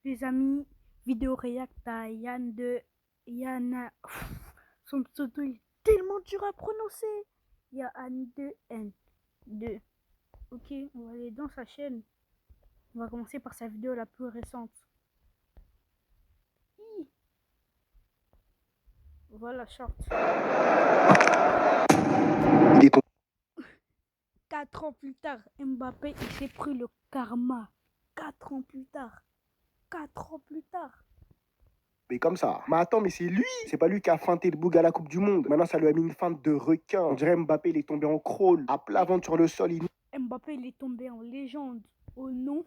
Les amis, vidéo react à Yann de Yana. Son pseudo est tellement dur à prononcer. Yann de N. 2. Ok, on va aller dans sa chaîne. On va commencer par sa vidéo la plus récente. Voilà, short. Il est 4 ans plus tard, Mbappé, il s'est pris le karma. 4 ans plus tard. 4 ans plus tard. tombé comme ça. Mais attends, mais c'est lui. C'est pas lui qui a feinté le boug à la Coupe du Monde. Maintenant, ça lui a mis une feinte de requin. On dirait Mbappé, il est tombé en crawl. À plat ventre sur le sol, il Mbappé, il est tombé en légende. Oh non.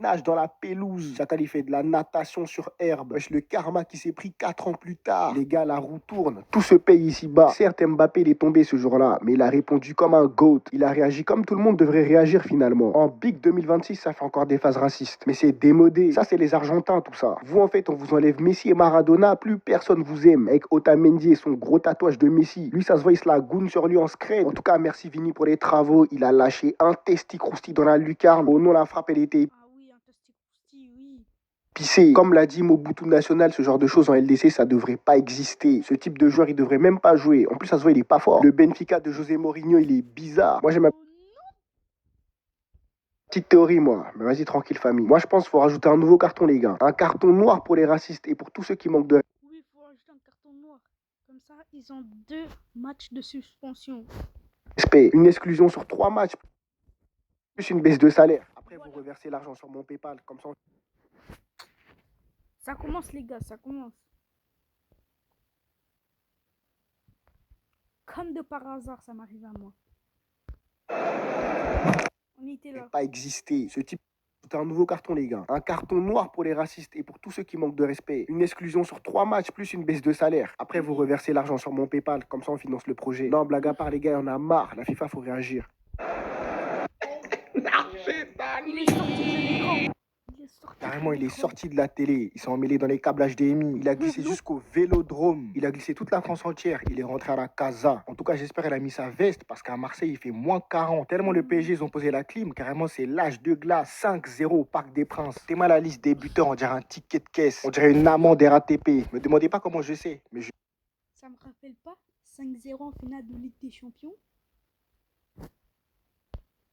nage dans la pelouse. Chacal, il fait de la natation sur herbe. Wesh, le karma qui s'est pris 4 ans plus tard. Les gars, la roue tourne. Tout se paye ici-bas. Certes, Mbappé, il est tombé ce jour-là, mais il a répondu comme un GOAT. Il a réagi comme tout le monde devrait réagir finalement. En Big 2026, ça fait encore des phases racistes. Mais c'est démodé. Ça, c'est les Argentins, tout ça. Vous, en fait, on vous enlève Messi et Maradona, plus personne vous aime. Avec Otamendi et son gros tatouage de Messi. Lui, ça se voit, il se la goune sur lui en scred. En tout cas, merci Vini pour les travaux. Il a lâché un testi-crousti dans la lucarne. Oh non, la frappe, elle était Oui. pissé. Comme l'a dit Mobutu National, ce genre de choses en LDC, ça devrait pas exister. Ce type de joueur, il devrait même pas jouer. En plus, ça se voit, il est pas fort. Le Benfica de José Mourinho, il est bizarre. Moi, j'ai ma petite théorie, moi. Mais vas-y, tranquille, famille. Moi, je pense qu'il faut rajouter un nouveau carton, les gars. Un carton noir pour les racistes et pour tous ceux qui manquent de Oui, il faut rajouter un carton noir. Comme ça, ils ont 2 matchs de suspension. respect. Une exclusion sur 3 matchs, plus une baisse de salaire. Après, vous reversez l'argent sur mon PayPal. Comme ça, Ça commence, les gars, ça commence. Comme de par hasard, ça m'arrive à moi. On était là. pas exister. Ce type, c'est un nouveau carton, les gars. Un carton noir pour les racistes et pour tous ceux qui manquent de respect. Une exclusion sur 3 matchs plus une baisse de salaire. Après, vous reversez l'argent sur mon PayPal. Comme ça, on finance le projet. Non, blague à part, les gars, on a marre. La FIFA, faut réagir. Il est sorti de l'écran. Carrément, il est sorti de la télé. Il s'est emmêlé dans les câbles HDMI. Il a glissé jusqu'au Vélodrome. Il a glissé toute la France entière. Il est rentré à la casa. En tout cas, j'espère qu'il a mis sa veste parce qu'à Marseille, il fait moins 40. Tellement le PSG, ils ont posé la clim. Carrément, c'est l'âge de glace. 5-0 au Parc des Princes. T'es mal à la liste des buteurs. On dirait un ticket de caisse. On dirait une amende RATP. Me demandez pas comment je sais. Mais je Ça me rappelle pas 5-0 en finale de Ligue des Champions.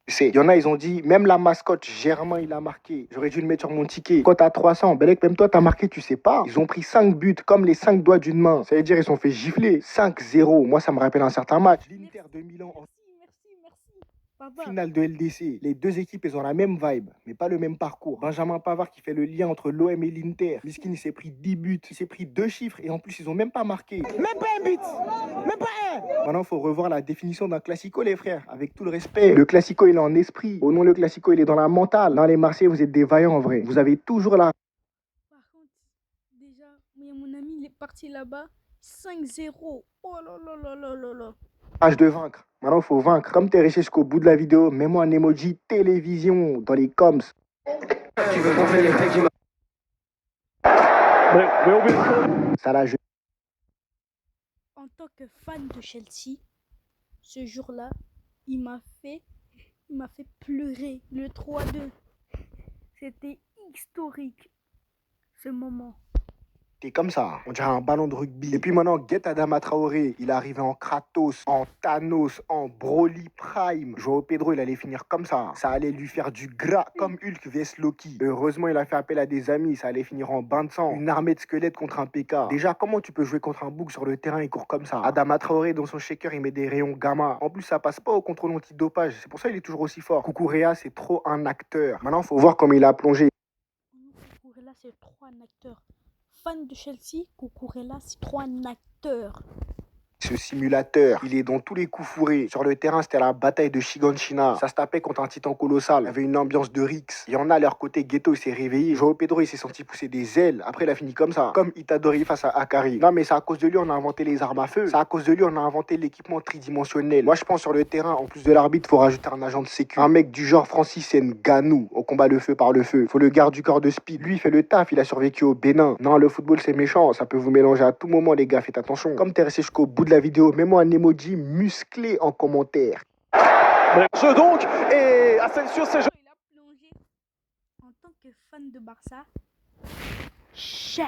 sais. Il y en a, ils ont dit, même la mascotte, Germain, il a marqué. J'aurais dû le mettre sur mon ticket. Quand t'as 300, Belek, même toi, t'as marqué, tu sais pas. Ils ont pris 5 buts, comme les 5 doigts d'une main. Ça veut dire, ils sont fait gifler. 5-0. Moi, ça me rappelle un certain match. L'Inter de Milan en Merci. Papa. finale de LDC. Les deux équipes, elles ont la même vibe, mais pas le même parcours. Benjamin Pavard qui fait le lien entre l'OM et l'Inter. Miskin, il s'est pris 10 buts. Il s'est pris 2 chiffres et en plus, ils ont même pas marqué. Même pas un but. Même pas un. Maintenant, il faut revoir la définition d'un classico, les frères. Avec tout le respect. Le classico, il est en esprit. Au nom, le classico, il est dans la mentale. Dans les Marseillais, vous êtes des vaillants en vrai. Vous avez toujours la. Par contre, déjà, mon ami, il est parti là-bas. 5-0. Oh là. Rage de vaincre. Maintenant, il faut vaincre. Comme t'es resté jusqu'au bout de la vidéo, mets-moi un emoji télévision dans les coms. Tu veux gonfler les pecs, ça là, je. En tant que fan de Chelsea, ce jour-là, il m'a fait pleurer. Le 3-2. C'était historique, ce moment. T'es comme ça, on dirait un ballon de rugby. Et puis maintenant, get Adama Traoré, il est arrivé en Kratos, en Thanos, en Broly Prime. Joao Pedro, il allait finir comme ça. Ça allait lui faire du gras comme Hulk vs Loki. Heureusement, il a fait appel à des amis, ça allait finir en bain de sang. Une armée de squelettes contre un PK. Déjà, comment tu peux jouer contre un bouc sur le terrain, il court comme ça? Adama Traoré, dans son shaker, il met des rayons gamma. En plus, ça passe pas au contrôle antidopage. C'est pour ça qu'il est toujours aussi fort. Kukurea, c'est trop un acteur. Maintenant, faut voir comment il a plongé. Cucurella, c'est trop un acteur. Fan de Chelsea, Cucurella, c'est trop un acteur. Ce simulateur, il est dans tous les coups fourrés. Sur le terrain, c'était la bataille de Shiganshina. Ça se tapait contre un titan colossal. Il y avait une ambiance de Rix. Il y en a à leur côté, Ghetto, il s'est réveillé. Joao Pedro, il s'est senti pousser des ailes. Après, il a fini comme ça. Comme Itadori face à Akari. Non, mais c'est à cause de lui, on a inventé les armes à feu. C'est à cause de lui, on a inventé l'équipement tridimensionnel. Moi, je pense sur le terrain, en plus de l'arbitre, faut rajouter un agent de sécu. Un mec du genre Francis Ngannou, au combat le feu par le feu. Faut le garde du corps de speed. Lui, il fait le taf, il a survécu au Bénin. Non, le football, c'est méchant. Ça peut vous mélanger à tout moment, les gars. Faites attention. Comme t'es resté jusqu'au bout de la vidéo, mets-moi un emoji musclé en commentaire. Jeu donc, et Asensio, c'est Il a plongé. En tant que fan de Barça, Chais.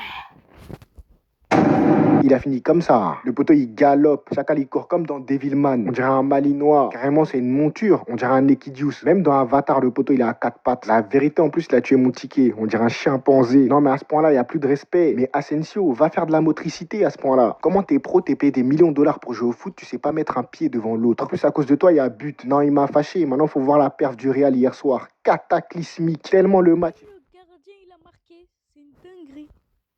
Il a fini comme ça. Le poteau il galope. Chacal il court comme dans Devilman. On dirait un malinois. Carrément c'est une monture. On dirait un Equidius. Même dans Avatar le poteau il est à quatre pattes. La vérité en plus il a tué mon ticket. On dirait un chimpanzé. Non mais à ce point là il n'y a plus de respect. Mais Asensio va faire de la motricité à ce point là. Comment t'es pro, t'es payé des millions de dollars pour jouer au foot, tu sais pas mettre un pied devant l'autre. En plus à cause de toi il y a but. Non il m'a fâché. Maintenant faut voir la perf du Real hier soir. Cataclysmique. Tellement le match Le gardien il a marqué. C'est une dinguerie.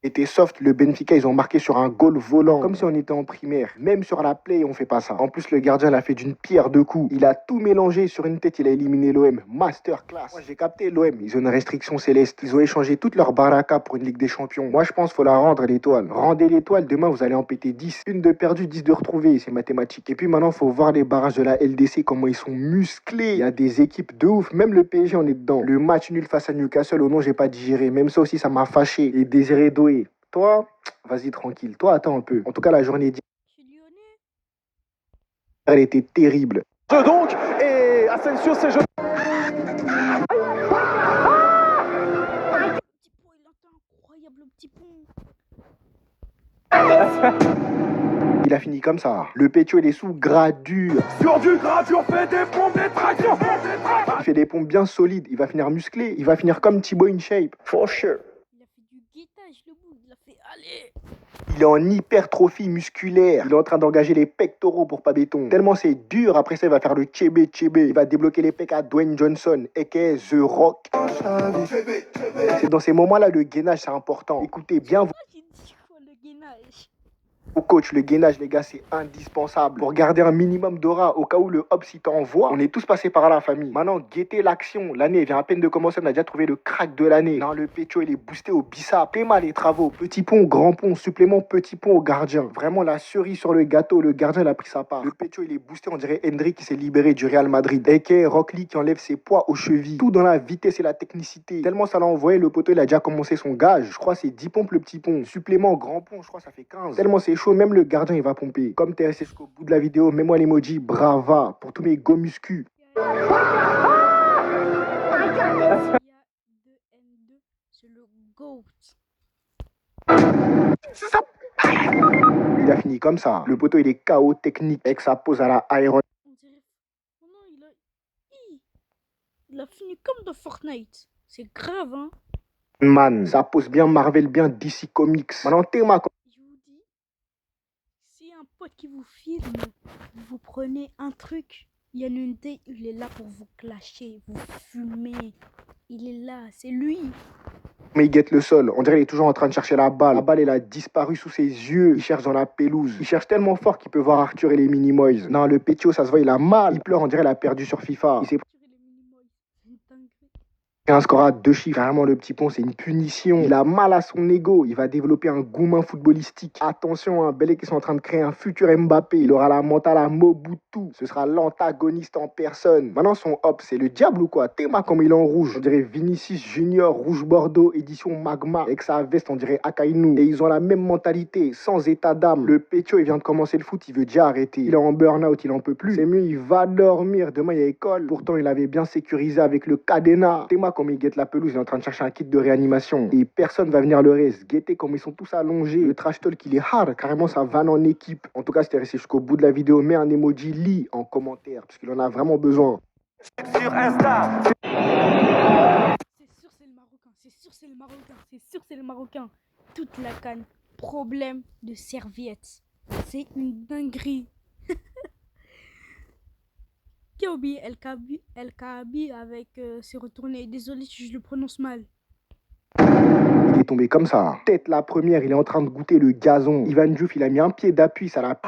était soft, le Benfica, ils ont marqué sur un goal volant, comme si on était en primaire. Même sur la play, on fait pas ça. En plus, le gardien l'a fait d'une pierre deux coups. Il a tout mélangé sur une tête, il a éliminé l'OM. Masterclass. Moi, j'ai capté l'OM. Ils ont une restriction céleste. Ils ont échangé toute leur baraka pour une Ligue des Champions. Moi, je pense qu'il faut la rendre, l'étoile. Rendez l'étoile, demain, vous allez en péter 10. Une de perdue, 10 de retrouvée, c'est mathématique. Et puis maintenant, il faut voir les barrages de la LDC, comment ils sont musclés. Il y a des équipes de ouf. Même le PSG, on est dedans. Le match nul face à Newcastle, au nom, j'ai pas digéré. Même ça aussi, ça m'a fâché. Et Désiré Doué. Toi, vas-y tranquille. Toi, attends un peu. En tout cas, la journée d'hier, Je suis lyonnais. elle était terrible. Donc, et Asensio s'est jeté. Le petit pont, il était incroyable, le petit pont. Il a fini comme ça. Le Pétio, il est sous gradure. Sur du gradure, fait des pompes, des tractions, Il fait des pompes bien solides. Il va finir musclé. Il va finir comme Thibaut InShape. For sure. Il a fait du guettage, le bout. Il a fait allez. Il est en hypertrophie musculaire. Il est en train d'engager les pectoraux pour pas béton. Tellement c'est dur. Après ça, il va faire le tchébé tchébé. Il va débloquer les pecs à Dwayne Johnson, a.k.a. The Rock. C'est dans ces moments-là, le gainage, c'est important. Écoutez bien Moi, j'ai dit quoi, le gainage? au coach, le gainage, les gars, c'est indispensable pour garder un minimum d'aura au cas où le hop, si t'envoie. On est tous passés par là, famille. Maintenant, guettez l'action. L'année vient à peine de commencer. On a déjà trouvé le crack de l'année. Non, le Pétio, il est boosté au bissap. Paiement les travaux. Petit pont, grand pont, supplément, petit pont au gardien. Vraiment la cerise sur le gâteau. Le gardien, il a pris sa part. Le Pétio, il est boosté. On dirait Hendrik qui s'est libéré du Real Madrid. A.k.a. Rock Lee qui enlève ses poids aux chevilles. Tout dans la vitesse et la technicité. Tellement ça l'a envoyé, le poteau, il a déjà commencé son gage. Je crois que c'est 10 pompes le petit pont. Supplément, grand pont, je crois que ça fait 15. Tellement c'est chaud, même le gardien, il va pomper. Comme t'es resté jusqu'au bout de la vidéo, mets-moi l'emoji brava pour tous mes go muscu. Il y a 2N2, c'est le GOAT. C'est ça. Il a fini comme ça. Le poteau, il est KO technique avec sa pose à la Iron. On dirait. Oh non, il a fini comme dans Fortnite. C'est grave, hein. Man, ça pose bien Marvel, bien DC Comics. Maintenant, t'es ma. Je vous dis, si un pote qui vous filme, vous prenez un truc, Yanunde, il est là pour vous clasher, vous fumer. Il est là, c'est lui. Mais il guette le sol. On dirait qu'il est toujours en train de chercher la balle. La balle, elle a disparu sous ses yeux. Il cherche dans la pelouse. Il cherche tellement fort qu'il peut voir Arthur et les Minimoys. Non, le Pétio, ça se voit, il a mal. Il pleure, on dirait qu'il a perdu sur FIFA. Il s'est un score à 2 chiffres. Vraiment, le petit pont, c'est une punition. Il a mal à son ego. Il va développer un goumin footballistique. Attention, hein, Belé qui sont en train de créer un futur Mbappé. Il aura la mentale à Mobutu. Ce sera l'antagoniste en personne. Maintenant, son hop, c'est le diable ou quoi? Théma comme il est en rouge. On dirait Vinicius Junior, rouge Bordeaux, édition Magma. Avec sa veste, on dirait Akainu. Et ils ont la même mentalité, sans état d'âme. Le Pétio, il vient de commencer le foot, il veut déjà arrêter. Il est en burn-out, il en peut plus. C'est mieux, il va dormir. Demain, il y a école. Pourtant, il avait bien sécurisé avec le cadenas. Théma comme il guette la pelouse, il est en train de chercher un kit de réanimation. Et personne va venir le reste. Guettez comme ils sont tous allongés. Le trash talk, il est hard. Carrément, ça vanne en équipe. En tout cas, c'était resté jusqu'au bout de la vidéo. Mets un emoji lit en commentaire, parce qu'il en a vraiment besoin. sur Insta. C'est sûr, c'est le Marocain. C'est sûr, c'est le Marocain. C'est sûr, c'est le Marocain. Toute la canne. Problème de serviette. C'est une dinguerie. Qui a oublié El Kaabi avec ses retournés. Désolé si je le prononce mal. Il est tombé comme ça. Tête la première, il est en train de goûter le gazon. Ivan Diouf, il a mis un pied d'appui, ça l'a.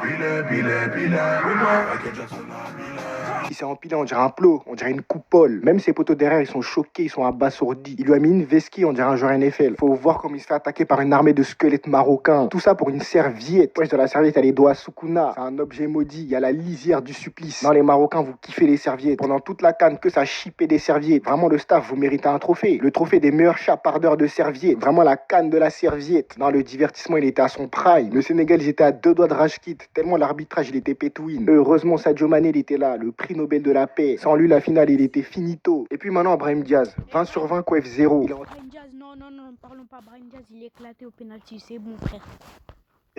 Il s'est empilé, on dirait un plot, on dirait une coupole. Même ses poteaux derrière, ils sont choqués, ils sont abasourdis. Il lui a mis une vesquille, on dirait un joueur NFL. Faut voir comme il se fait attaquer par une armée de squelettes marocains. Tout ça pour une serviette. Wesh, de la serviette, il y a les doigts Sukuna. C'est un objet maudit, il y a la lisière du supplice. Non, les Marocains, vous kiffez les serviettes. Pendant toute la canne, que ça chipait des serviettes. Vraiment, le staff, vous méritez un trophée. Le trophée des meilleurs chapardeurs de serviettes. Vraiment la canne de la serviette. Non, le divertissement, il était à son prime. Le Sénégal, ils étaient à 2 doigts de rage kit. Tellement l'arbitrage, il était pétouine. Heureusement, Sadio Mané, il était là. Le prix prix Nobel de la paix. Sans lui, la finale, il était finito. Et puis maintenant, Brahim Diaz, 20 sur 20, coef 0. Il est Brahim Diaz, non, parlons pas. Brahim Diaz, il est éclaté au penalty, c'est bon, frère.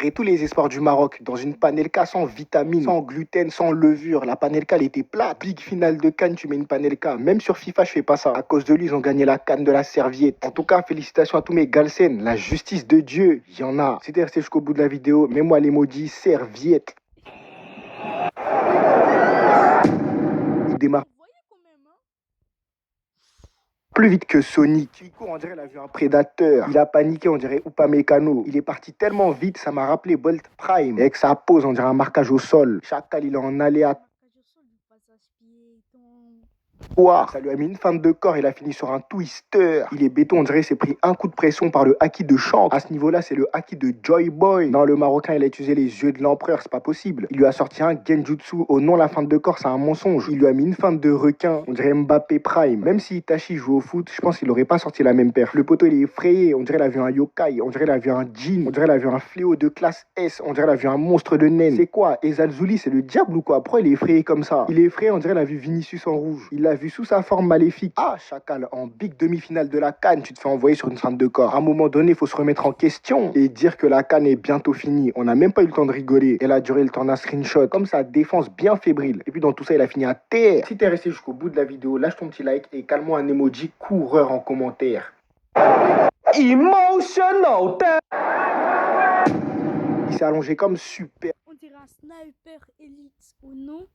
Et tous les espoirs du Maroc dans une panelka sans vitamines, sans gluten, sans levure. La panelka, elle était plate. Big finale de CAN, tu mets une panelka. Même sur FIFA, je fais pas ça. À cause de lui, ils ont gagné la CAN de la serviette. En tout cas, félicitations à tous mes Galsen. La justice de Dieu, il y en a. Si t'es resté jusqu'au bout de la vidéo, mets-moi l'emoji serviette. Il démarre plus vite que Sonic. Il court, on dirait il a vu un prédateur. Il a paniqué, on dirait Upamecano. Il est parti tellement vite, ça m'a rappelé Bolt Prime. Et avec sa pose, on dirait un marquage au sol. Chacal, il est en aléa. Quoi? Ça lui a mis une feinte de corps, il a fini sur un twister. Il est béton, on dirait il s'est pris un coup de pression par le haki de Shank. À ce niveau-là, c'est le haki de Joy Boy. Non, le Marocain, il a utilisé les yeux de l'empereur, c'est pas possible. Il lui a sorti un genjutsu. Oh non, la feinte de corps, c'est un mensonge. Il lui a mis une feinte de requin, on dirait Mbappé Prime. Même si Itachi joue au foot, je pense qu'il aurait pas sorti la même perf. Le poteau, il est effrayé, on dirait il a vu un yokai, on dirait il a vu un djinn, on dirait il a vu un fléau de classe S, on dirait il a vu un monstre de naine. C'est quoi? Ezalzouli, c'est le diable ou quoi? Pourquoi il est effrayé comme ça? Il est effrayé, on dirait il a vu Vinicius en rouge. Il l'a vu sous sa forme maléfique. Ah, Chacal, en big demi-finale de la CAN, tu te fais envoyer sur une feinte de corps. À un moment donné, il faut se remettre en question et dire que la CAN est bientôt finie. On n'a même pas eu le temps de rigoler. Elle a duré le temps d'un screenshot. Comme sa défense bien fébrile. Et puis dans tout ça, il a fini à terre. Si t'es resté jusqu'au bout de la vidéo, lâche ton petit like et calme-moi un emoji coureur en commentaire. Emotional. Il s'est allongé comme super. On dirait un sniper élite ou non?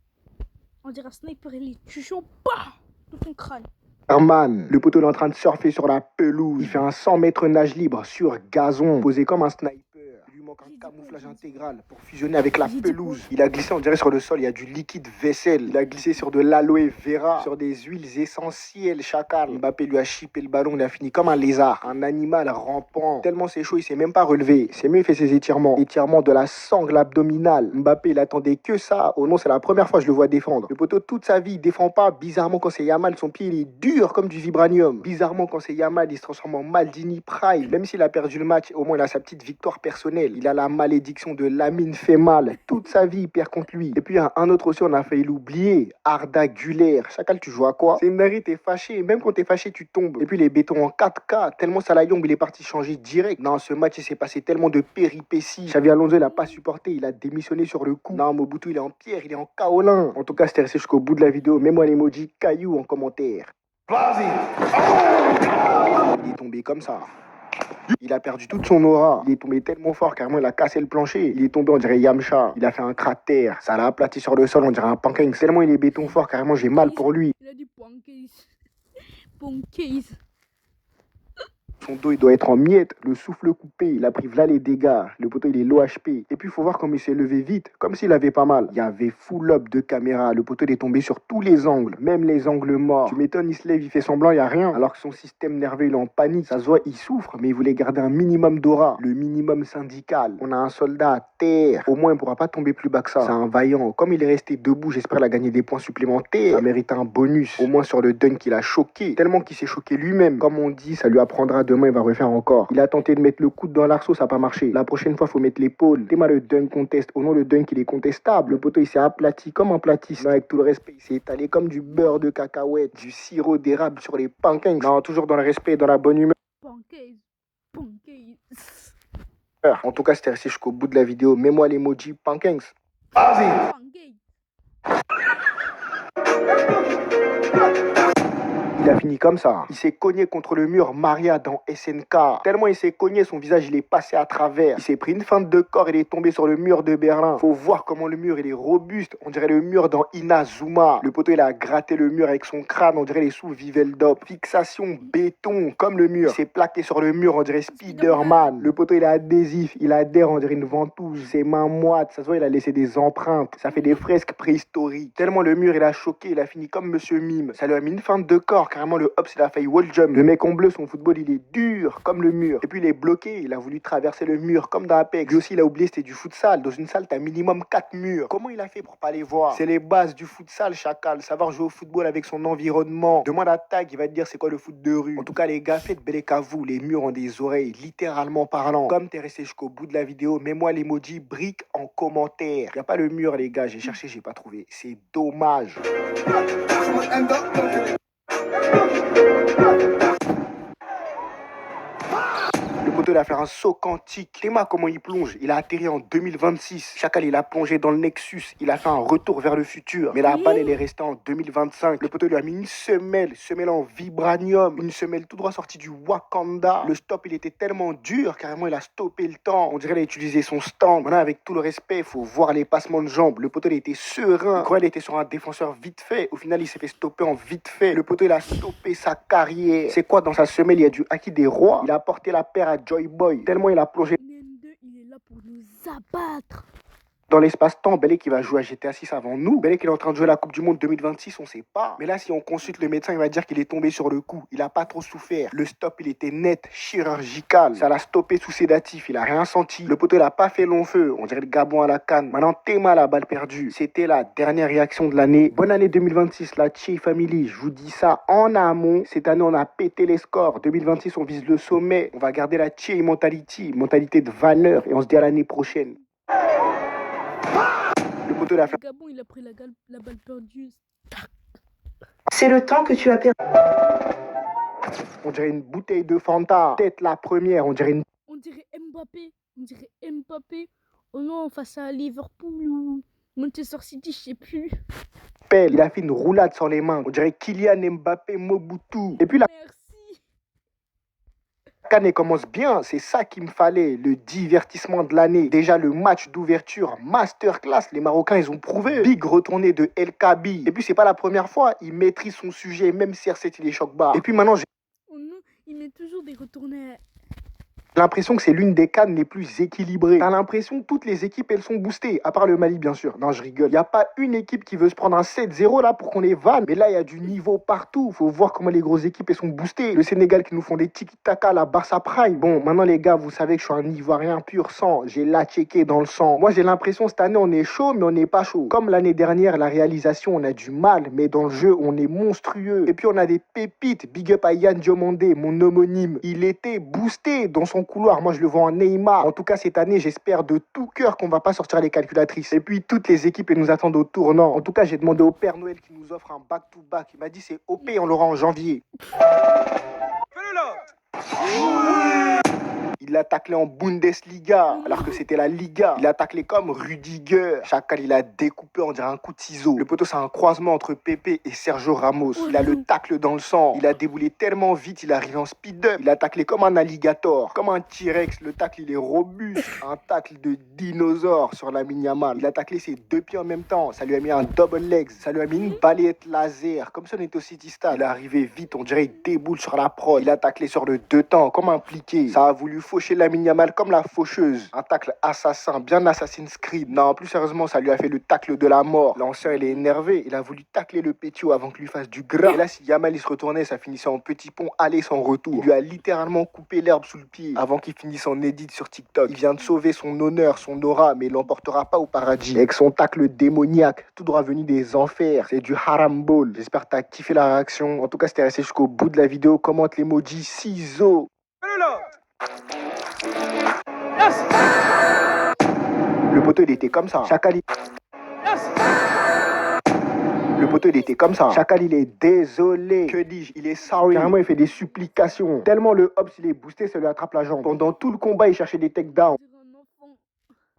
On dirait un sniper élite. Tu joues pas dans ton crâne. Herman, le poteau il est en train de surfer sur la pelouse. Il fait un 100 mètres nage libre sur gazon, posé comme un sniper. Il lui manque un camouflage intégral pour fusionner avec la pelouse. Il a glissé, on dirait sur le sol, il y a du liquide vaisselle. Il a glissé sur de l'aloe vera, sur des huiles essentielles, Chacal. Mbappé lui a chippé le ballon, il a fini comme un lézard, un animal rampant. Tellement c'est chaud, il s'est même pas relevé. C'est mieux, il fait ses étirements. Étirements de la sangle abdominale. Mbappé, il attendait que ça. Oh non, c'est la première fois que je le vois défendre. Le poteau, toute sa vie, il défend pas. Bizarrement, quand c'est Yamal, son pied, il est dur comme du vibranium. Bizarrement, quand c'est Yamal, il se transforme en Maldini Prime. Même s'il a perdu le match, au moins il a sa petite victoire personnelle. Il a la malédiction de Lamine fait mal. Toute sa vie, il perd contre lui. Et puis, il y a un autre aussi, on a failli l'oublier. Arda Güler. Chacal, tu joues à quoi? C'est une dinguerie, t'es fâché. Même quand t'es fâché, tu tombes. Et puis, les bétons en 4K. Tellement Salayombe, il est parti changer direct. Non, ce match, il s'est passé tellement de péripéties. Xavi Alonso, il a pas supporté. Il a démissionné sur le coup. Non, Mobutu, il est en pierre. Il est en kaolin. En tout cas, c'était resté jusqu'au bout de la vidéo. Mets-moi l'emoji caillou en commentaire. Vas-y. Il est tombé comme ça. Il a perdu toute son aura. Il est tombé tellement fort, carrément, il a cassé le plancher. Il est tombé, on dirait Yamcha. Il a fait un cratère. Ça l'a aplati sur le sol, on dirait un pancake. Tellement il est béton fort, carrément, j'ai mal pour lui. Il a dit pancake. Pancake. Son dos, il doit être en miettes. Le souffle coupé, il a pris là les dégâts. Le poteau, il est low HP. Et puis, il faut voir comme il s'est levé vite, comme s'il avait pas mal. Il y avait full up de caméra. Le poteau, il est tombé sur tous les angles, même les angles morts. Tu m'étonnes, il se lève, il fait semblant, il n'y a rien. Alors que son système nerveux, il est en panique. Ça se voit, il souffre, mais il voulait garder un minimum d'aura. Le minimum syndical. On a un soldat à terre. Au moins, il ne pourra pas tomber plus bas que ça. C'est un vaillant. Comme il est resté debout, j'espère qu'il a gagné des points supplémentaires. Ça mérite un bonus. Au moins sur le dunk, il a choqué. Tellement qu'il s'est choqué lui-même. Comme on dit, ça lui apprendra demain, il va refaire encore. Il a tenté de mettre le coude dans l'arceau, ça n'a pas marché. La prochaine fois, il faut mettre l'épaule. Théma le dunk conteste. Au nom le dunk, il est contestable. Le poteau, il s'est aplati comme un platiste. Non, avec tout le respect, il s'est étalé comme du beurre de cacahuète, du sirop d'érable sur les pancakes. Non, toujours dans le respect et dans la bonne humeur. Pancake. Pancake. En tout cas, c'était resté jusqu'au bout de la vidéo. Mets-moi l'emoji pancakes. Vas-y. Pancake. Il a fini comme ça. Il s'est cogné contre le mur Maria dans SNK. Tellement il s'est cogné, son visage il est passé à travers. Il s'est pris une feinte de corps, il est tombé sur le mur de Berlin. Faut voir comment le mur il est robuste. On dirait le mur dans Inazuma. Le poteau il a gratté le mur avec son crâne. On dirait les sous Viveldop. Fixation béton comme le mur. Il s'est plaqué sur le mur. On dirait Spider-Man. Le poteau il est adhésif. Il adhère. On dirait une ventouse. Ses mains moites. Ça se voit il a laissé des empreintes. Ça fait des fresques préhistoriques. Tellement le mur il a choqué. Il a fini comme Monsieur Mime. Ça lui a mis une feinte de corps. Carrément, le Hobbs, il a failli wall jump. Le mec en bleu, son football, il est dur comme le mur. Et puis, il est bloqué. Il a voulu traverser le mur comme dans Apex. Lui aussi, il a oublié, c'était du futsal. Dans une salle, t'as minimum 4 murs. Comment il a fait pour pas les voir? C'est les bases du futsal, chacal. Savoir jouer au football avec son environnement. Demande à Tag, il va te dire c'est quoi le foot de rue. En tout cas, les gars, faites belle qu'à vous. Les murs ont des oreilles, littéralement parlant. Comme t'es resté jusqu'au bout de la vidéo, mets-moi l'emoji brique en commentaire. Y a pas le mur, les gars. J'ai cherché, j'ai pas trouvé. C'est dommage. Le poteau, il a fait un saut quantique. Théma, comment il plonge? Il a atterri en 2026. Chacal, il a plongé dans le Nexus. Il a fait un retour vers le futur. Mais la balle, elle est restée en 2025. Le poteau lui a mis une semelle en vibranium. Une semelle tout droit sortie du Wakanda. Le stop, il était tellement dur, carrément, il a stoppé le temps. On dirait qu'il a utilisé son stand. Maintenant, avec tout le respect, il faut voir les passements de jambes. Le poteau, il était serein. Quand il était sur un défenseur vite fait, au final, il s'est fait stopper en vite fait. Le poteau, il a stoppé sa carrière. C'est quoi dans sa semelle? Il y a du Haki des rois. Il a porté la paire à Joy Boy. Tellement il a plongé N2, il est là pour nous abattre. dans l'espace-temps. Belé qui va jouer à GTA 6 avant nous. Belé qui est en train de jouer la Coupe du Monde 2026, on sait pas. Mais là, si on consulte le médecin, il va dire qu'il est tombé sur le coup. Il a pas trop souffert. Le stop, il était net, chirurgical. Ça l'a stoppé sous sédatif. Il a rien senti. Le poteau, il a pas fait long feu. On dirait le Gabon à la canne. Maintenant, Théma, la balle perdue. C'était la dernière réaction de l'année. Bonne année 2026, la Chi Family. Je vous dis ça en amont. Cette année, on a pété les scores. 2026, on vise le sommet. On va garder la Chi mentality, mentalité de valeur. Et on se dit à l'année prochaine. Le poteau, il a fait. Le Gabon, il a pris la balle perdue. C'est le temps que tu as perdu. On dirait une bouteille de Fanta. Tête la première, on dirait une. On dirait Mbappé. On dirait Mbappé. Oh non, face à Liverpool ou Manchester City, je sais plus. Pelle. Il a fait une roulade sur les mains. On dirait Kylian Mbappé Mobutu. Et puis la Merci. canne commence bien. C'est ça qu'il me fallait. Le divertissement de l'année. Déjà le match d'ouverture. Masterclass. Les Marocains, ils ont prouvé. Big retourné de El Kabi. Et puis c'est pas la première fois. Il maîtrise son sujet. Même CR7, il est choc barre. Et puis maintenant, j'ai Oh non, il met toujours des retournés. l'impression que c'est l'une des cannes les plus équilibrées. T'as l'impression que toutes les équipes, elles sont boostées. À part le Mali, bien sûr. Non, je rigole. Y a pas une équipe qui veut se prendre un 7-0 là pour qu'on les vanne. Mais là, il y a du niveau partout. Faut voir comment les grosses équipes, elles sont boostées. Le Sénégal qui nous font des tiki-taka, la Barça Prime. Bon, maintenant, les gars, vous savez que je suis un Ivoirien pur sang. J'ai la checké dans le sang. Moi, j'ai l'impression cette année, on est chaud, mais on n'est pas chaud. Comme l'année dernière, la réalisation, on a du mal. Mais dans le jeu, on est monstrueux. Et puis, on a des pépites. Big up à Yann Diomandé, mon homonyme. Il était boosté dans son couloir. Moi, je le vois en Neymar. En tout cas, cette année, j'espère de tout cœur qu'on va pas sortir les calculatrices. Et puis, toutes les équipes, elles nous attendent au tournant. En tout cas, j'ai demandé au Père Noël qui nous offre un back-to-back. Il m'a dit, c'est OP, on l'aura en janvier. Il l'a taclé en Bundesliga, alors que c'était la Liga. Il a taclé comme Rudiger. Chacal, il a découpé, on dirait un coup de ciseau. Le poteau, c'est un croisement entre Pepe et Sergio Ramos. Il a le tacle dans le sang. Il a déboulé tellement vite, il arrive en speed-up. Il a taclé comme un alligator, comme un T-Rex. Le tacle, il est robuste. Un tacle de dinosaure sur la Yamal. Il a taclé ses deux pieds en même temps. Ça lui a mis un double legs. Ça lui a mis une balayette laser, comme si on était au City Stade. Il est arrivé vite, on dirait il déboule sur la prod. Il a taclé sur le deux temps, comme impliqué. Ça a voulu faucher la Yamal comme la faucheuse. Un tacle assassin, bien Assassin's Creed. Non, plus sérieusement, ça lui a fait le tacle de la mort. L'ancien, il est énervé. Il a voulu tacler le pétio avant qu'il lui fasse du gras. Et là, si Yamal il se retournait, ça finissait en petit pont aller sans retour. Il lui a littéralement coupé l'herbe sous le pied avant qu'il finisse en edit sur TikTok. Il vient de sauver son honneur, son aura, mais il l'emportera pas au paradis. Avec son tacle démoniaque, tout droit venu des enfers. C'est du haram ball. J'espère que t'as kiffé la réaction. En tout cas, si t'es resté jusqu'au bout de la vidéo, commente l'emoji ciseaux. Le poteau, il était comme ça. Chacal, le poteau, il était comme ça. Chacal, il est désolé. Que dis-je? Il est sorry. Carrément, il fait des supplications. Tellement le Hobbs, il est boosté, ça lui attrape la jambe. Pendant tout le combat, il cherchait des takedowns.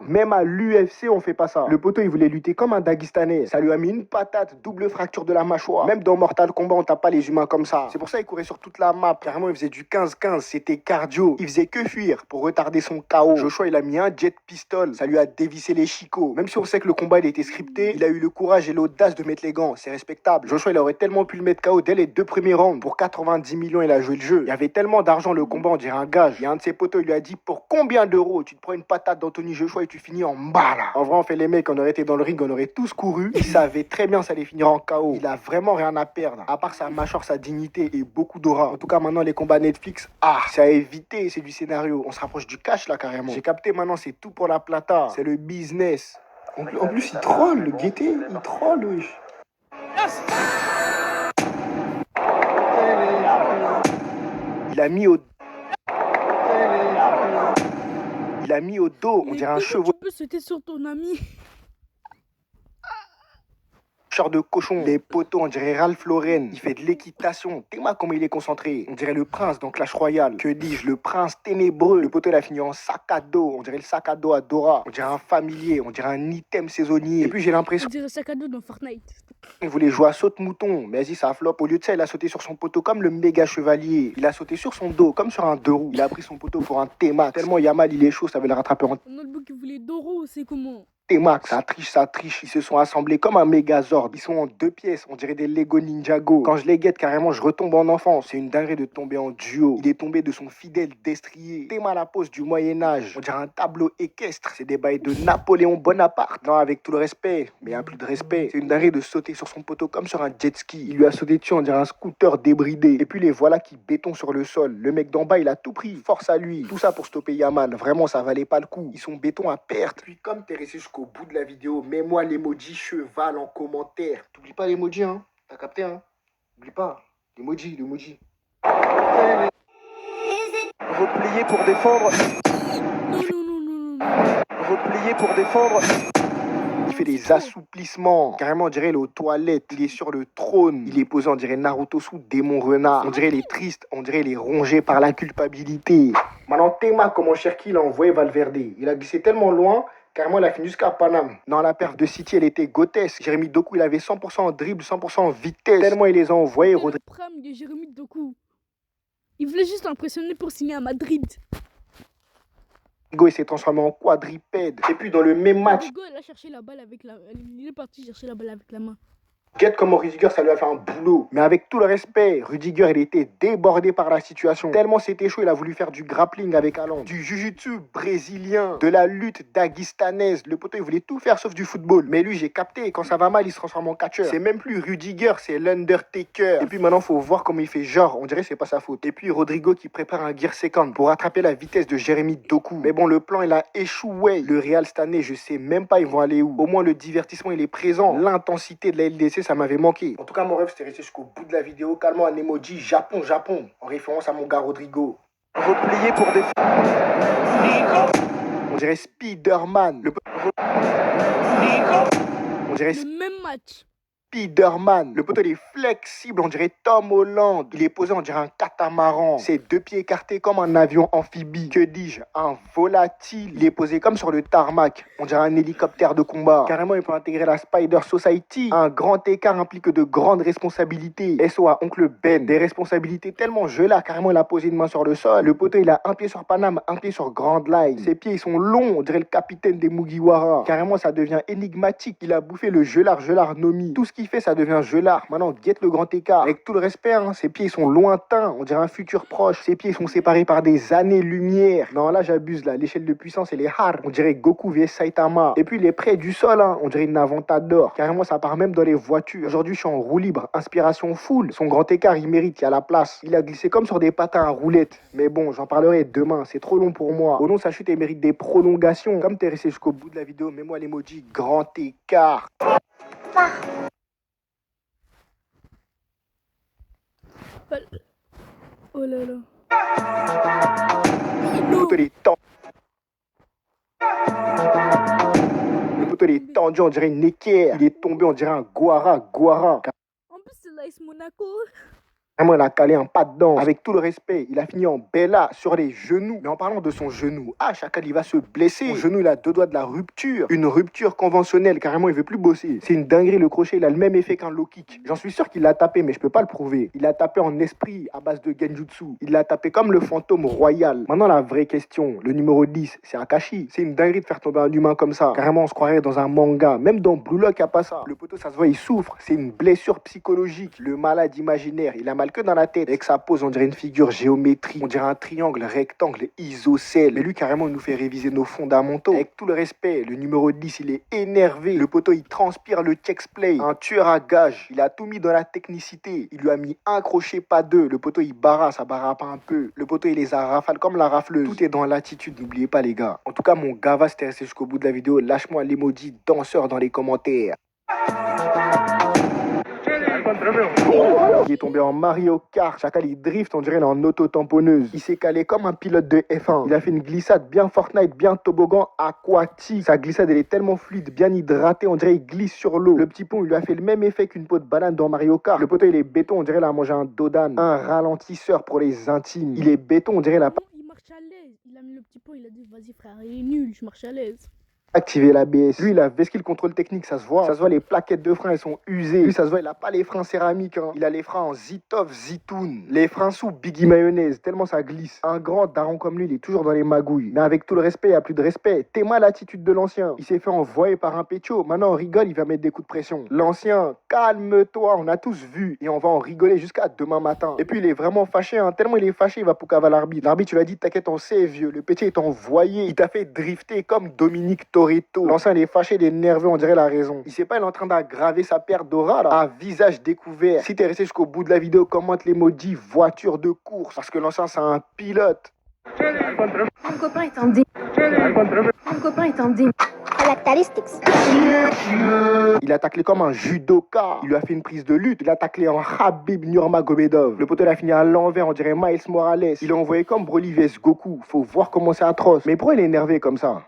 Même à l'UFC, on fait pas ça. Le poteau, il voulait lutter comme un Daguestanais. Ça lui a mis une patate, double fracture de la mâchoire. Même dans Mortal Kombat, on tape pas les humains comme ça. C'est pour ça qu'il courait sur toute la map. Carrément, il faisait du 15-15. C'était cardio. Il faisait que fuir pour retarder son KO. Joshua, il a mis un jet pistol. Ça lui a dévissé les chicots. Même si on sait que le combat, il était scripté, il a eu le courage et l'audace de mettre les gants. C'est respectable. Joshua, il aurait tellement pu le mettre KO dès les 2 premiers rounds. Pour 90 millions, il a joué le jeu. Il y avait tellement d'argent, le combat, on dirait un gage. Il y a un de ses potos, il lui a dit, pour combien d'euros tu te prends une patate d'Anthony Joshua et tu finis en bas là. En vrai, on fait les mecs, on aurait été dans le ring, on aurait tous couru. Il savait très bien ça allait finir en KO. Il a vraiment rien à perdre. À part sa mâchoire, sa dignité et beaucoup d'aura. En tout cas, maintenant, les combats Netflix, c'est à éviter, c'est du scénario. On se rapproche du cash là carrément. J'ai capté maintenant, c'est tout pour la plata. C'est le business. En plus, il troll, le guetté, il troll, wesh. Il a mis au... Il a mis au dos, on Mais dirait un comment chevaux. tu peux sauter sur ton ami? De cochon, les poteaux, on dirait Ralph Lauren. Il fait de l'équitation. T'es-moi comment il est concentré. On dirait le prince dans Clash Royale. Que dis-je, le prince ténébreux. Le poteau, il a fini en sac à dos. On dirait le sac à dos à Dora. On dirait un familier. On dirait un item saisonnier. Et puis j'ai l'impression On dirait sac à dos dans Fortnite. qu'il voulait jouer à saute-mouton. Mais vas-y, ça flop. Au lieu de ça, il a sauté sur son poteau comme le méga chevalier. Il a sauté sur son dos comme sur un deux roues. Il a pris son poteau pour un T-Max. Tellement Yamal, il est chaud, ça veut le rattraper en Notebook, il voulait Doro, c'est comment? T-Max, ça triche. Ils se sont assemblés comme un Megazord. Ils sont en 2 pièces, on dirait des Lego Ninjago. Quand je les guette, carrément, je retombe en enfance. C'est une dinguerie de tomber en duo. Il est tombé de son fidèle destrier. Théma la pose du Moyen-Âge. On dirait un tableau équestre. C'est des bails de Napoléon Bonaparte. Non, avec tout le respect, mais il n'y a plus de respect. C'est une dinguerie de sauter sur son poteau comme sur un jet ski. Il lui a sauté dessus, on dirait un scooter débridé. Et puis les voilà qui béton sur le sol. Le mec d'en bas, il a tout pris. Force à lui. Tout ça pour stopper Yaman. Vraiment, ça valait pas le coup. Ils sont béton à perte. Puis comme t'es resté jusqu'au bout de la vidéo, mets-moi l'emoji cheval en commentaire. T'oublies pas l'emoji, hein? T'as capté, hein? N'oublie pas. L'emoji. Replié pour défendre. Non. Replié pour défendre. Il fait des assouplissements. Carrément, on dirait il est aux toilettes. Il est sur le trône. Il est posé, on dirait Naruto sous démon renard. On dirait il est triste. On dirait il est rongé par la culpabilité. Maintenant, Théma, comment Cherki l'a envoyé Valverde. Il a glissé tellement loin. Carrément, il a fini jusqu'à Paname. Dans la perf de City, elle était grotesque. Jérémy Doku, il avait 100% en dribble, 100% en vitesse. Tellement il les a envoyés. Le prime de Jérémy Doku. Il voulait juste l'impressionner pour signer à Madrid. Rodrigo, il s'est transformé en quadripède. Et puis, dans le même match, Rodrigo, il a cherché la balle avec la... Il est parti chercher la balle avec la main. Guette comment Rudiger, ça lui a fait un boulot. Mais avec tout le respect, Rudiger, il était débordé par la situation. Tellement c'était chaud, il a voulu faire du grappling avec Haaland, du jujutsu brésilien, de la lutte dagestanaise. Le poteau, il voulait tout faire sauf du football. Mais lui, j'ai capté, quand ça va mal, il se transforme en catcheur. C'est même plus Rudiger, c'est l'Undertaker. Et puis maintenant, faut voir comment il fait genre. On dirait que c'est pas sa faute. Et puis Rodrigo qui prépare un gear second pour rattraper la vitesse de Jérémy Doku. Mais bon, le plan, il a échoué. Le Real cette année, je sais même pas ils vont aller où. Au moins, le divertissement, il est présent. L'intensité de la LDC, ça m'avait manqué. En tout cas, mon rêve, c'était resté jusqu'au bout de la vidéo. Calmement, un emoji Japon, en référence à mon gars Rodrigo. Replié pour défendre. On dirait Spider-Man. On dirait Le même match. Spider-Man. Le poteau, il est flexible, on dirait Tom Holland. Il est posé, on dirait un catamaran. Ses 2 pieds écartés comme un avion amphibie. Que dis-je? Un volatile. Il est posé comme sur le tarmac. On dirait un hélicoptère de combat. Carrément, il peut intégrer la Spider Society. Un grand écart implique de grandes responsabilités. SO à Oncle Ben. Des responsabilités tellement gelées. Carrément, il a posé une main sur le sol. Le poteau, il a un pied sur Paname, un pied sur Grand Line. Ses pieds, ils sont longs. On dirait le capitaine des Mugiwara. Carrément, ça devient énigmatique. Il a bouffé le gelard Nomi. Tout ce qu'il fait, ça devient gelard. Maintenant, guette le grand écart. Avec tout le respect, hein, ses pieds sont lointains. On dirait un futur proche. Ses pieds sont séparés par des années-lumière. Non, là, j'abuse, là. L'échelle de puissance, elle est hard. On dirait Goku vs Saitama. Et puis, il est près du sol, hein. On dirait une Aventador. Carrément, ça part même dans les voitures. Aujourd'hui, je suis en roue libre. Inspiration full. Son grand écart, il mérite. Il y a la place. Il a glissé comme sur des patins à roulettes. Mais bon, j'en parlerai demain. C'est trop long pour moi. Au nom de sa chute, il mérite des prolongations. Comme t'es resté jusqu'au bout de la vidéo, mets-moi l'emoji grand écart. Oh là là. Le poteau, il est tendu. Le poteau, il est tendu, on dirait une équerre. Il est tombé, on dirait un Guara. En plus, c'est l'AS Monaco. Vraiment, il a calé un pas dedans. Avec tout le respect, il a fini en Bella sur les genoux. Mais en parlant de son genou, Chacal, il va se blesser. Son genou, il a 2 doigts de la rupture. Une rupture conventionnelle. Carrément, il veut plus bosser. C'est une dinguerie. Le crochet, il a le même effet qu'un low kick. J'en suis sûr qu'il l'a tapé, mais je peux pas le prouver. Il a tapé en esprit à base de genjutsu. Il l'a tapé comme le fantôme royal. Maintenant, la vraie question. Le numéro 10, c'est Akashi. C'est une dinguerie de faire tomber un humain comme ça. Carrément, on se croirait dans un manga. Même dans Blue Lock, il n'y a pas ça. Le poteau, ça se voit, il souffre. C'est une blessure psychologique. Le malade imaginaire, il a mal parle que dans la tête. Avec sa pose, on dirait une figure géométrique. On dirait un triangle, rectangle, isocèle. Mais lui, carrément, il nous fait réviser nos fondamentaux. Avec tout le respect, le numéro 10, il est énervé. Le poteau, il transpire le check play. Un tueur à gage. Il a tout mis dans la technicité. Il lui a mis un crochet, pas deux. Le poteau, il barra, ça barra pas un peu. Le poteau, il les a rafale comme la rafleuse. Tout est dans l'attitude, n'oubliez pas, les gars. En tout cas, mon gars, si t'es resté jusqu'au bout de la vidéo, lâche-moi l'emoji danseur dans les commentaires. Il est tombé en Mario Kart. Chacal, il drift, on dirait il est en auto-tamponneuse. Il s'est calé comme un pilote de F1. Il a fait une glissade bien Fortnite, bien toboggan aquatique. Sa glissade, elle est tellement fluide, bien hydratée, on dirait il glisse sur l'eau. Le petit pont, il lui a fait le même effet qu'une peau de banane dans Mario Kart. Le poteau, il est béton, on dirait il a mangé un Dodan. Un ralentisseur pour les intimes. Il est béton, on dirait il a pas Il marche à l'aise. Il a mis le petit pot, il a dit vas-y frère, il est nul, je marche à l'aise. activé l'ABS. Lui, il a vesqué le contrôle technique, ça se voit. Ça se voit, les plaquettes de frein, elles sont usées. Lui, ça se voit, il a pas les freins céramiques. Hein. Il a les freins en Zitoff, Zitoun. Les freins sous Biggie Mayonnaise, tellement ça glisse. Un grand daron comme lui, il est toujours dans les magouilles. Mais avec tout le respect, il n'y a plus de respect. T'es mal l'attitude de l'ancien. Il s'est fait envoyer par un pécho. Maintenant, on rigole, il va mettre des coups de pression. L'ancien, calme-toi, on a tous vu. Et on va en rigoler jusqu'à demain matin. Et puis, il est vraiment fâché. Hein. Tellement il est fâché, il va poucava l'arbitre. L'arbitre, tu l'as dit, t'inquiète, on sait, vieux. Le petit est envoyé. Il t'a fait drifter comme Dominique Toretto. L'ancien, il est fâché, il est nerveux, on dirait la raison. Il sait pas, il est en train d'aggraver sa perte d'aura, là. À visage découvert. Si t'es resté jusqu'au bout de la vidéo, commente l'emoji voiture de course. Parce que l'ancien, c'est un pilote. Mon copain est en dé. Mon copain est en dé. Caractéristiques. Il a taclé comme un judoka. Il lui a fait une prise de lutte. Il a taclé en Khabib Nurmagomedov. Le poteau, il a fini à l'envers, on dirait Miles Morales. Il a envoyé comme Broly vs Goku. Faut voir comment c'est atroce. Mais pourquoi il est énervé comme ça?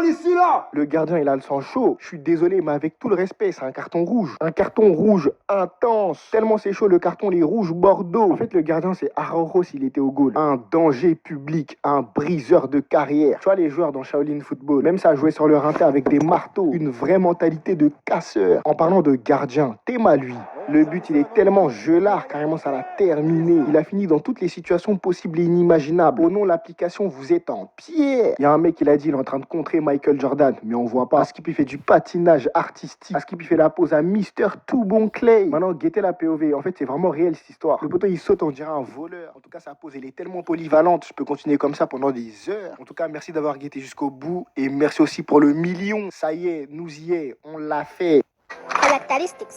Ici là. Le gardien il a le sang chaud. Je suis désolé mais avec tout le respect c'est un carton rouge. Un carton rouge intense. Tellement c'est chaud le carton il est rouge bordeaux. En fait le gardien c'est Araujo s'il était au goal. Un danger public. Un briseur de carrière. Tu vois les joueurs dans Shaolin Football. Même ça jouait sur le rinté avec des marteaux. Une vraie mentalité de casseur. En parlant de gardien, Théma lui. Le but il est tellement gelard carrément ça l'a terminé. Il a fini dans toutes les situations possibles et inimaginables. Au nom de l'application vous êtes en pierre. Il y a un mec il a dit il est en train de contrer Michael Jordan, mais on voit pas. Askip il fait du patinage artistique. Askip il fait la pose à Mister Tout Bon Clay. Maintenant guettez la POV. En fait c'est vraiment réel cette histoire. Le poteau il saute on dirait un voleur. En tout cas sa pose elle est tellement polyvalente. Je peux continuer comme ça pendant des heures. En tout cas merci d'avoir guetté jusqu'au bout et merci aussi pour le million. Ça y est, nous y est, on l'a fait. Caractéristiques.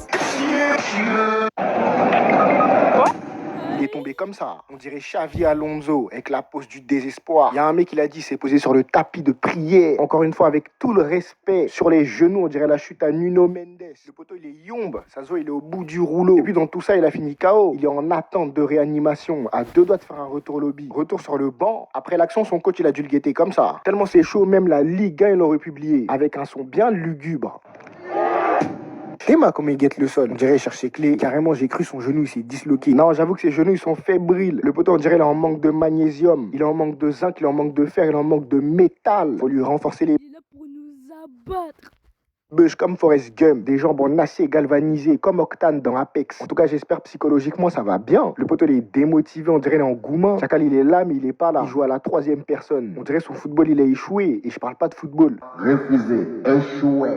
Il est tombé comme ça. On dirait Xavi Alonso avec la pose du désespoir. Il y a un mec qui l'a dit, s'est posé sur le tapis de prière. Encore une fois, avec tout le respect. Sur les genoux, on dirait la chute à Nuno Mendes. Le poteau, il est yombe. Ça se voit, il est au bout du rouleau. Et puis dans tout ça, il a fini KO. Il est en attente de réanimation. À 2 doigts de faire un retour lobby. Retour sur le banc. Après l'action, son coach, il a dû le guetter comme ça. Tellement c'est chaud, même la Ligue 1, il l'aurait publié. Avec un son bien lugubre. Théma comme il guette le sol. On dirait il cherche ses clés. Carrément, j'ai cru son genou, il s'est disloqué. Non, j'avoue que ses genoux, ils sont fébriles. Le poteau, on dirait il est en manque de magnésium. Il est en manque de zinc, il est en manque de fer, il est en manque de métal. Faut lui renforcer les Il est là pour nous abattre. bûches comme Forrest Gump. Des jambes en acier galvanisé comme Octane dans Apex. En tout cas, j'espère psychologiquement, ça va bien. Le poteau, il est démotivé, on dirait il est en gourmand. Chacal, il est là, mais il est pas là. Il joue à la 3e personne. On dirait son football, il a échoué. Et je parle pas de football. Refusé, échoué.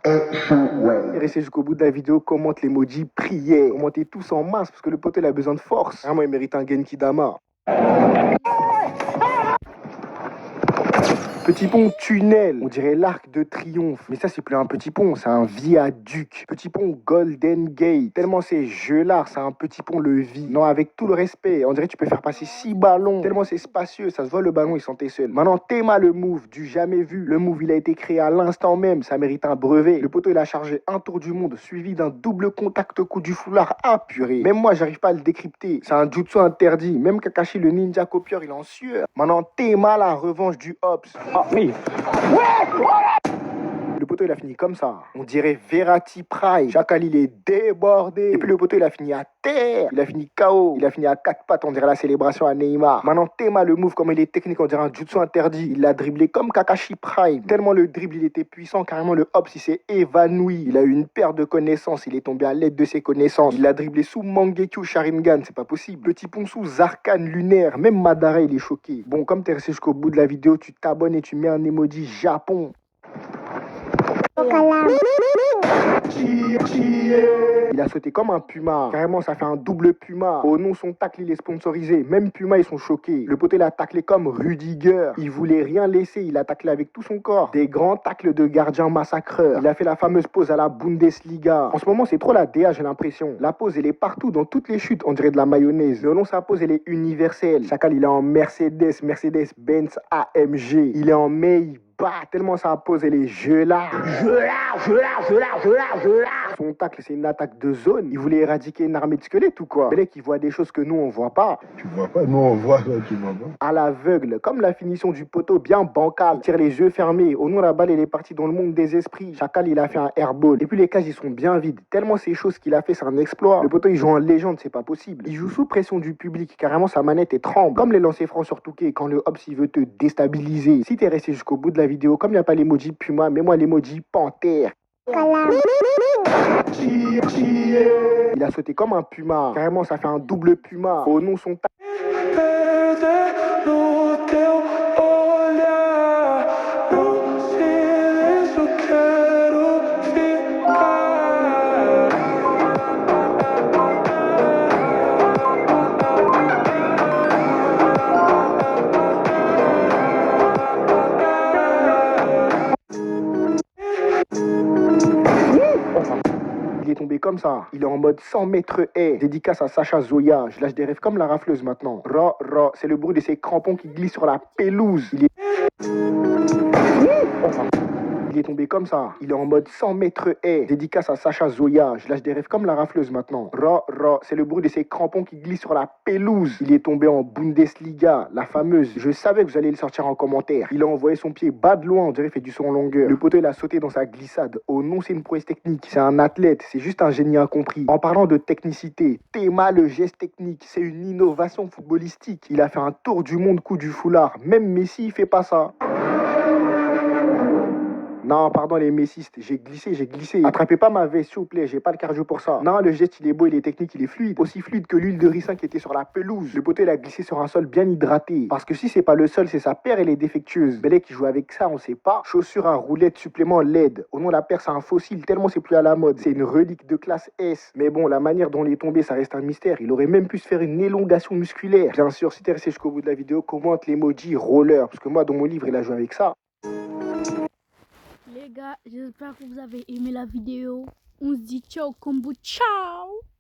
Et restez jusqu'au bout de la vidéo, commente l'emoji prière. Commentez tous en masse parce que le poteau il a besoin de force. Vraiment, il mérite un Genki Dama. Petit pont tunnel, on dirait l'arc de triomphe. Mais ça, c'est plus un petit pont, c'est un viaduc. Petit pont Golden Gate. Tellement c'est gelard, c'est un petit pont levis. Non, avec tout le respect, on dirait que tu peux faire passer 6 ballons. Tellement c'est spacieux, ça se voit le ballon, il sentait seul. Maintenant, Théma le move, du jamais vu. Le move, il a été créé à l'instant même, ça mérite un brevet. Le poteau, il a chargé un tour du monde, suivi d'un double contact coup du foulard apuré. Même moi, j'arrive pas à le décrypter. C'est un jutsu interdit. Même Kakashi, le ninja copieur, il est en sueur. Maintenant, Théma, la revanche du Hops. Ah oui. Le poteau il a fini comme ça. On dirait Verratti Prime. Chacal il est débordé. Et puis le poteau il a fini à terre. Il a fini KO. Il a fini à 4 pattes. On dirait la célébration à Neymar. Maintenant Théma le move comme il est technique. On dirait un jutsu interdit. Il l'a dribblé comme Kakashi Prime. Tellement le dribble il était puissant. Carrément le Hops il s'est évanoui. Il a eu une perte de connaissances. Il est tombé à l'aide de ses connaissances. Il l'a dribblé sous Mangekyo Sharingan. C'est pas possible. Petit pont sous Arcane lunaire. Même Madara il est choqué. Bon comme t'es resté jusqu'au bout de la vidéo, tu t'abonnes et tu mets un emoji Japon. Il a sauté comme un puma. Carrément, ça fait un double puma. Oh non, son tacle, il est sponsorisé. Même Puma, ils sont choqués. Le poteau, il a taclé comme Rudiger. Il voulait rien laisser. Il a taclé avec tout son corps. Des grands tacles de gardien massacreur. Il a fait la fameuse pause à la Bundesliga. En ce moment, c'est trop la DA, j'ai l'impression. La pause, elle est partout, dans toutes les chutes. On dirait de la mayonnaise. Mais non, sa pose, elle est universelle. Chacal, il est en Mercedes-Benz AMG. Il est en Maybach. Tellement sa pose, elle est je là. Son tacle, c'est une attaque de zone. Il voulait éradiquer une armée de squelettes ou quoi? Le mec, il voit des choses que nous, on voit pas. Tu vois pas? Nous, on voit, toi, tu vois pas. À l'aveugle, comme la finition du poteau, bien bancal. Il tire les yeux fermés. Au nom, la balle, elle est partie dans le monde des esprits. Chacal, il a fait un airball. Et puis les cages, ils sont bien vides. Tellement ces choses qu'il a fait, c'est un exploit. Le poteau, il joue en légende, c'est pas possible. Il joue sous pression du public. Carrément, sa manette est tremble. Comme les lancers francs sur Touquet, quand le Hobbs, il veut te déstabiliser. Si t'es resté jusqu'au bout de la vidéo, comme il n'y a pas l'emoji Puma, mets-moi l'emoji Panthère. Il a sauté comme un puma. Carrément, ça fait un double puma. Oh non, son tacle. Il est tombé comme ça. Il est en mode 100 mètres haie. Dédicace à Sacha Zoya. Je lâche des rêves comme la rafleuse maintenant. C'est le bruit de ses crampons qui glissent sur la pelouse. Il est tombé comme ça. Il est en mode 100 mètres haie. Dédicace à Sacha Zoya. Je lâche des rêves comme la rafleuse maintenant. C'est le bruit de ses crampons qui glissent sur la pelouse. Il est tombé en Bundesliga, la fameuse. Je savais que vous alliez le sortir en commentaire. Il a envoyé son pied bas de loin, on dirait qu'il fait du saut en longueur. Le poteau, il a sauté dans sa glissade. Oh non, c'est une prouesse technique. C'est un athlète. C'est juste un génie incompris. En parlant de technicité, Théma, le geste technique, c'est une innovation footballistique. Il a fait un tour du monde coup du foulard. Même Messi, il fait pas ça. Non, pardon les messistes, j'ai glissé. Attrapez pas ma veste, s'il vous plaît, j'ai pas le cardio pour ça. Non, le geste, il est beau, il est technique, il est fluide. Aussi fluide que l'huile de ricin qui était sur la pelouse. Le poteau, il a glissé sur un sol bien hydraté. Parce que si c'est pas le sol, c'est sa paire, elle est défectueuse. Belé qui joue avec ça, on sait pas. Chaussures à roulettes, supplément LED. Au nom, la paire, c'est un fossile, tellement c'est plus à la mode. C'est une relique de classe S. Mais bon, la manière dont il est tombé, ça reste un mystère. Il aurait même pu se faire une élongation musculaire. Bien sûr, si t'es resté jusqu'au bout de la vidéo, commente l'emoji roller. Parce que moi, dans mon livre, il a joué avec ça. Les gars, j'espère que vous avez aimé la vidéo. On se dit ciao, combo, ciao!